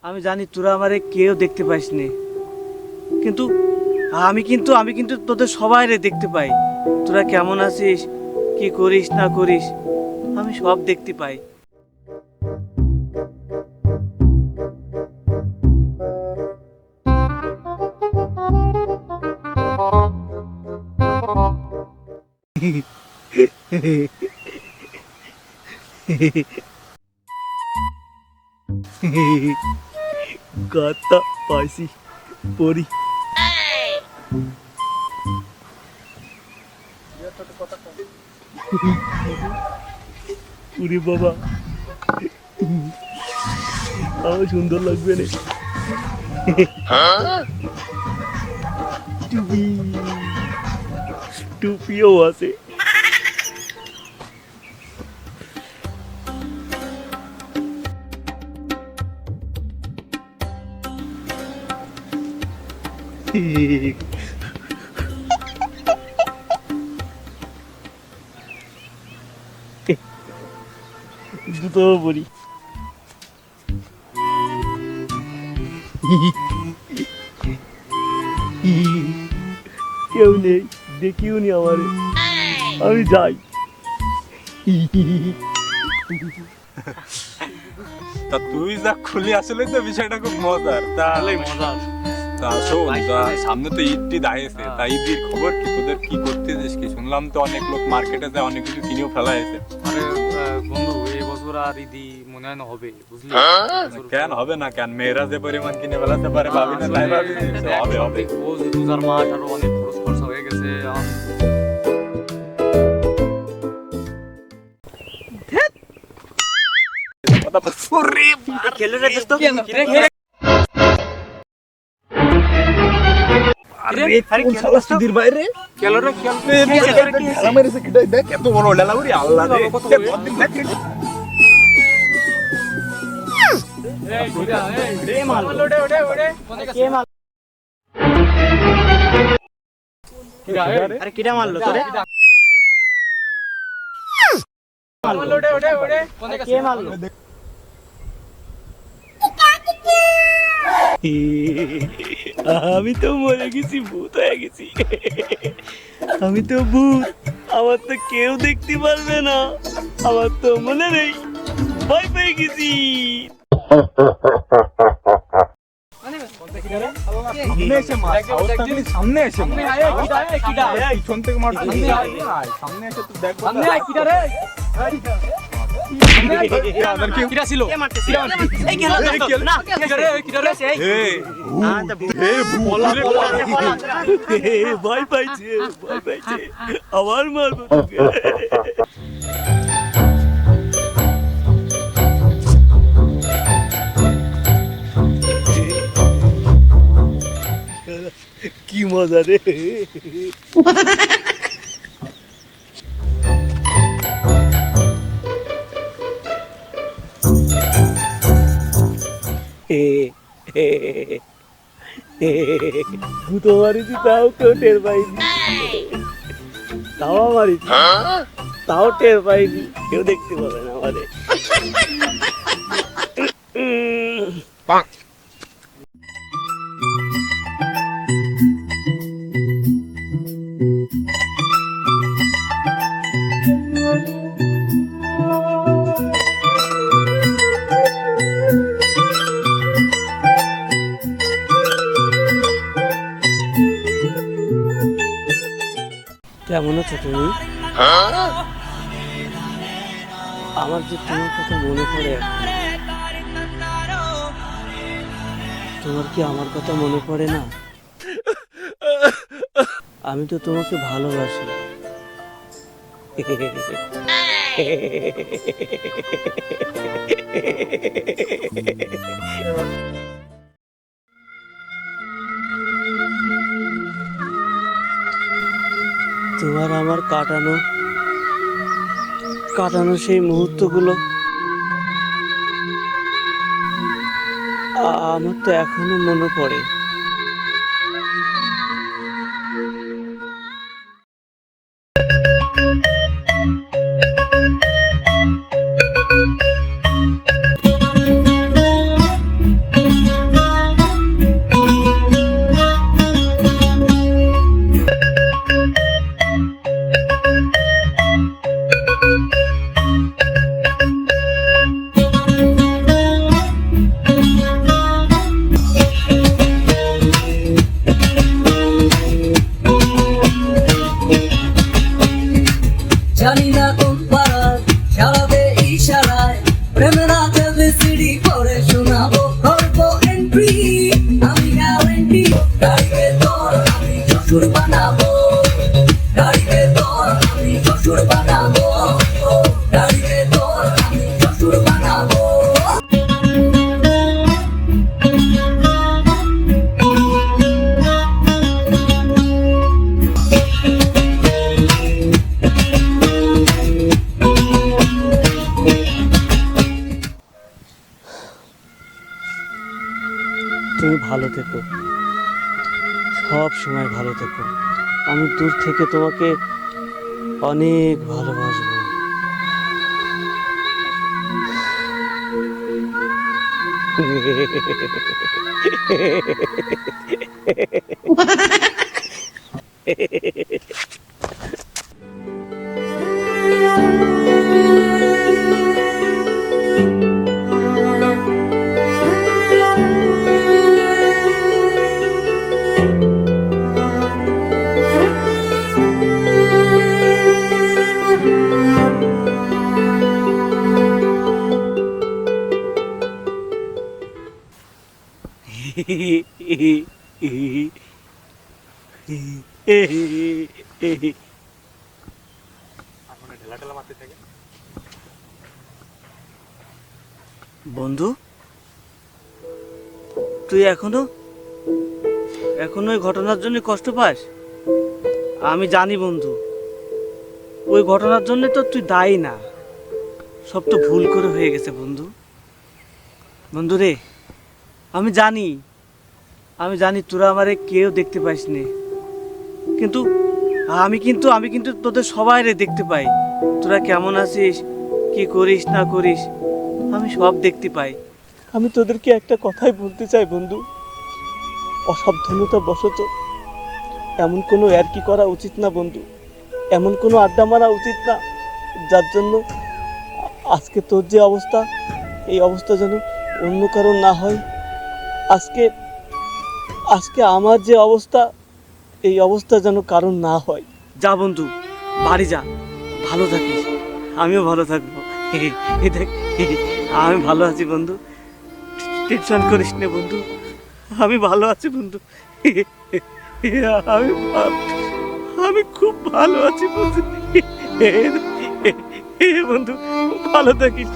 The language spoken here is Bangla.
আমি জানি তোরা আমারে কেউ দেখতে পাইসনি, কিন্তু আমি কিন্তু তোদের সবাইরে দেখতে পাই। তোরা কেমন আছিস, কি করিস না করিস, আমি সব দেখতে পাই। গাতা পাইছি পরি। উরি বাবা, আমার সুন্দর লাগবে রে। টুপি, টুপিও আছে। জুতো পরি। কেউ নেই, দেখিও নি আমারে, আমি যাই। তা তুই যা খুলি, আসলে তো বিষয়টা খুব মজার। তাহলে মজা। তা শোন, তা সামনে তো ঈদ টিদ আইছে, তা ঈদের খবর কি, তোদের কি করতেছিস কি? শুনলাম তো অনেক লোক মার্কেটে যায়, অনেক কিছু কিনেও ফেলা হয়েছে। আরে বন্ধু, এই বছর আর ঈদি মনে হয় না হবে, বুঝলি? কেন হবে না, কেন মেয়েরা যে পরিমাণ কিনে ফেলাতে পারে ভাবি না, তাই ভাবি হবে হবে। ও যে 2000 মাস আরো অনেক খরচ খরচা হয়ে গেছে। সুধীর বাইরে এত বড় লেলাউরি, আল্লাহ রে। আরে কিটা মারলো তোরে? কে মারলো? আমি তো মরে গেছি, ভূত হয়ে গেছি। আমি তো ভূত, আমার তো কেউ দেখতে পারবে না। আমার তো মনে নেই, ভয় পেয়ে গেছি। সামনে এসে পিছন থেকে মার, সামনে এসে তো দেখবো। ভয় পাইছে, ভয় পাইছে, আবার মারবো তোকে। কি মজা রে। ভূতো মারিছি, তাও কেউ টের পাইনি। তাও মারিছি, তাও টের পাইনি, কেউ দেখতে পাবে না আমাদের। কেমন আছো তুমি? আমার যে তোমার কথা মনে পড়ে এখন। তোমার কি আমার কথা মনে পড়ে না? আমি তো তোমাকে ভালোবাসি। তোমার আমার কাটানো কাটানো সেই মুহূর্তগুলো আমার তো এখনো মনে পড়ে। তুমি ভালো থেকো, সব সময় ভালো থেকো। আমি দূর থেকে তোমাকে অনেক ভালোবাসবো। বন্ধু, তুই এখনো ওই ঘটনার জন্য কষ্ট পাস? আমি জানি বন্ধু, ওই ঘটনার জন্য তো তুই দায়ী না, সব তো ভুল করে হয়ে গেছে বন্ধু। বন্ধু রে, আমি জানি তোরা আমারে কেউ দেখতে পাইস নে, কিন্তু আমি কিন্তু তোদের সবাইরে দেখতে পাই। তোরা কেমন আছিস, কি করিস না করিস, আমি সব দেখতে পাই। আমি তোদেরকে একটা কথাই বলতে চাই বন্ধু, অসাবধানতা বশত এমন কোনো কি করা উচিত না বন্ধু, এমন কোনো আড্ডা মারা উচিত না যার জন্য আজকে তোর যে অবস্থা, এই অবস্থা যেন অন্য কারণ না হয়। আজকে আমার যে অবস্থা, এই অবস্থা যেন কারণ না হয়। যা বন্ধু, বাড়ি যা, ভালো থাকিস, আমিও ভালো থাকবো। দেখ, আমি ভালো আছি বন্ধু, টেনশন করিস না বন্ধু, আমি ভালো আছি বন্ধু। আমি খুব ভালো আছি বন্ধু। বন্ধু ভালো থাকিস।